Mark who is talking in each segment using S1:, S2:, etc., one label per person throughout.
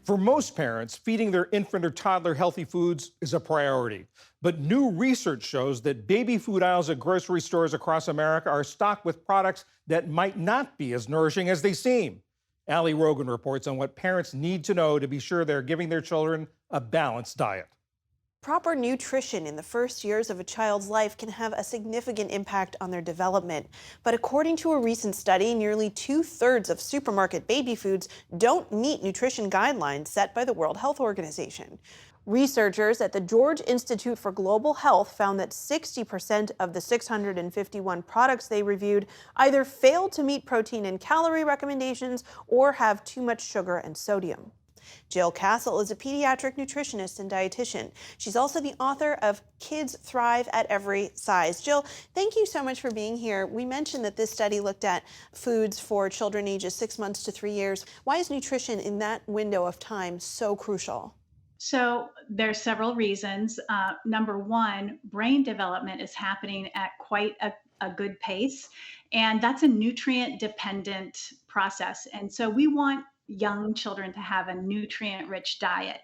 S1: For most parents, feeding their infant or toddler healthy foods is a priority. But new research shows that baby food aisles at grocery stores across America are stocked with products that might not be as nourishing as they seem. Ali Rogan reports on what parents need to know to be sure they're giving their children a balanced diet.
S2: Proper nutrition in the first years of a child's life can have a significant impact on their development. But according to a recent study, nearly 2/3 of supermarket baby foods don't meet nutrition guidelines set by the World Health Organization. Researchers at the George Institute for Global Health found that 60% of the 651 products they reviewed either failed to meet protein and calorie recommendations or have too much sugar and sodium. Jill Castle is a pediatric nutritionist and dietitian. She's also the author of Kids Thrive at Every Size. Jill, thank you so much for being here. We mentioned that this study looked at foods for children ages 6 months to 3 years. Why is nutrition in that window of time so crucial?
S3: So there's several reasons. Number one, brain development is happening at quite a good pace, and that's a nutrient dependent process. And so we want young children to have a nutrient rich diet.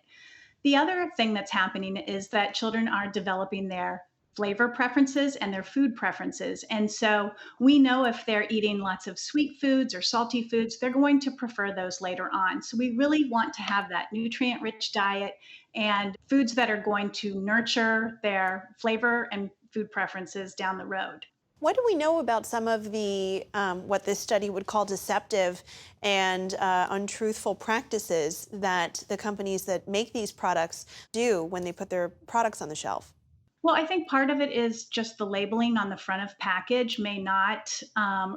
S3: The other thing that's happening is that children are developing their flavor preferences and their food preferences. And so we know if they're eating lots of sweet foods or salty foods, they're going to prefer those later on. So we really want to have that nutrient rich diet and foods that are going to nurture their flavor and food preferences down the road.
S2: What do we know about some of the, what this study would call deceptive and untruthful practices that the companies that make these products do when they put their products on the shelf?
S3: Well, I think part of it is just the labeling on the front of package may not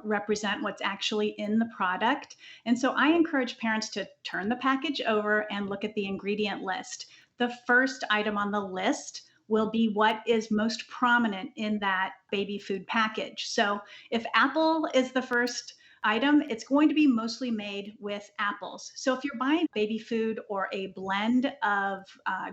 S3: represent what's actually in the product. And so I encourage parents to turn the package over and look at the ingredient list. The first item on the list will be what is most prominent in that baby food package. So if apple is the first item, it's going to be mostly made with apples. So if you're buying baby food or a blend of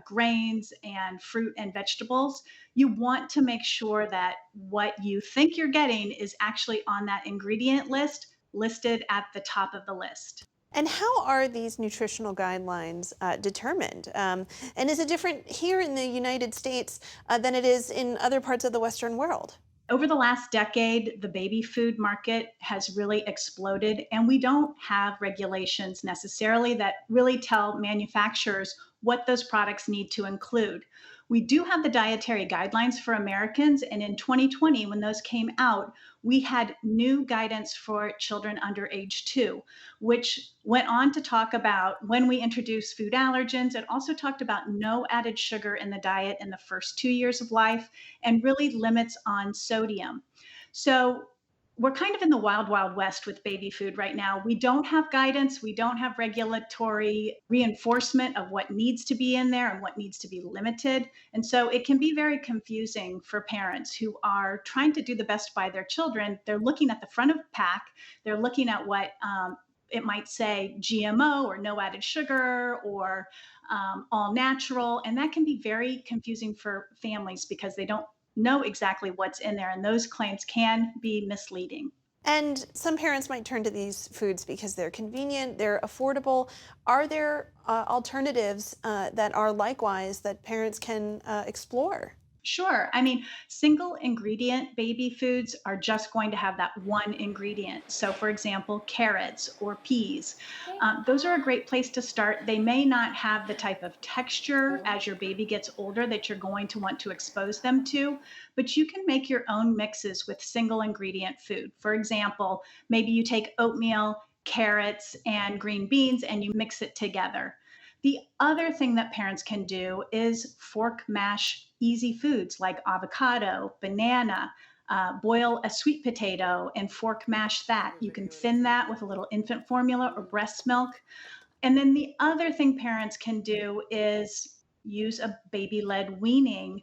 S3: grains and fruit and vegetables, you want to make sure that what you think you're getting is actually on that ingredient list listed at the top of the list.
S2: And how are these nutritional guidelines determined? And is it different here in the United States than it is in other parts of the Western world?
S3: Over the last decade, the baby food market has really exploded, and we don't have regulations necessarily that really tell manufacturers what those products need to include. We do have the dietary guidelines for Americans, and in 2020, when those came out, we had new guidance for children under age 2, which went on to talk about when we introduce food allergens. It also talked about no added sugar in the diet in the first 2 years of life and really limits on sodium. So we're kind of in the wild, wild west with baby food right now. We don't have guidance. We don't have regulatory reinforcement of what needs to be in there and what needs to be limited. And so it can be very confusing for parents who are trying to do the best by their children. They're looking at the front of the pack. They're looking at what it might say GMO or no added sugar or all natural. And that can be very confusing for families because they don't know exactly what's in there, and those claims can be misleading.
S2: And some parents might turn to these foods because they're convenient, they're affordable. Are there alternatives that are likewise that parents can explore?
S3: Sure. I mean, single ingredient baby foods are just going to have that one ingredient. So, for example, carrots or peas. Those are a great place to start. They may not have the type of texture as your baby gets older that you're going to want to expose them to, but you can make your own mixes with single ingredient food. For example, maybe you take oatmeal, carrots, and green beans and you mix it together. The other thing that parents can do is fork mash easy foods like avocado, banana, boil a sweet potato and fork mash that. You can thin that with a little infant formula or breast milk. And then the other thing parents can do is use a baby led weaning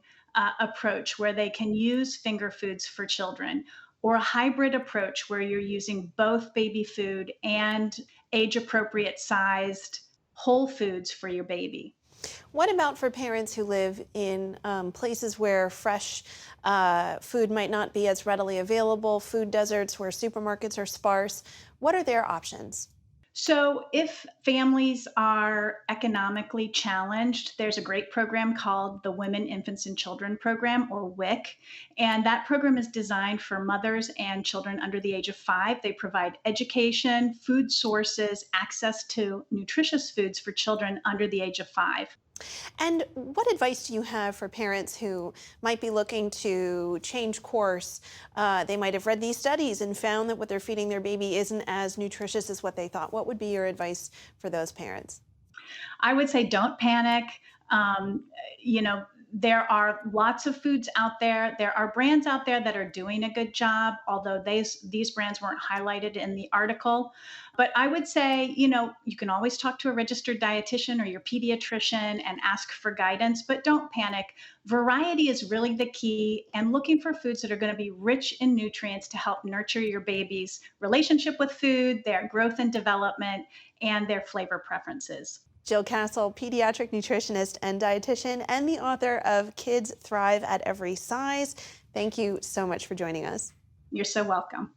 S3: approach where they can use finger foods for children, or a hybrid approach where you're using both baby food and age appropriate sized whole foods for your baby.
S2: What about for parents who live in places where fresh food might not be as readily available, food deserts where supermarkets are sparse? What are their options?
S3: So, if families are economically challenged, there's a great program called the Women, Infants, and Children Program, or WIC. And that program is designed for mothers and children under the age of 5. They provide education, food sources, access to nutritious foods for children under the age of 5.
S2: And what advice do you have for parents who might be looking to change course? They might have read these studies and found that what they're feeding their baby isn't as nutritious as what they thought. What would be your advice for those parents?
S3: I would say don't panic. Um, you know, there are lots of foods out there. There are brands out there that are doing a good job, although these brands weren't highlighted in the article. But I would say, you can always talk to a registered dietitian or your pediatrician and ask for guidance, but don't panic. Variety is really the key, and looking for foods that are going to be rich in nutrients to help nurture your baby's relationship with food, their growth and development, and their flavor preferences.
S2: Jill Castle, pediatric nutritionist and dietitian, and the author of Kids Thrive at Every Size. Thank you so much for joining us.
S3: You're so welcome.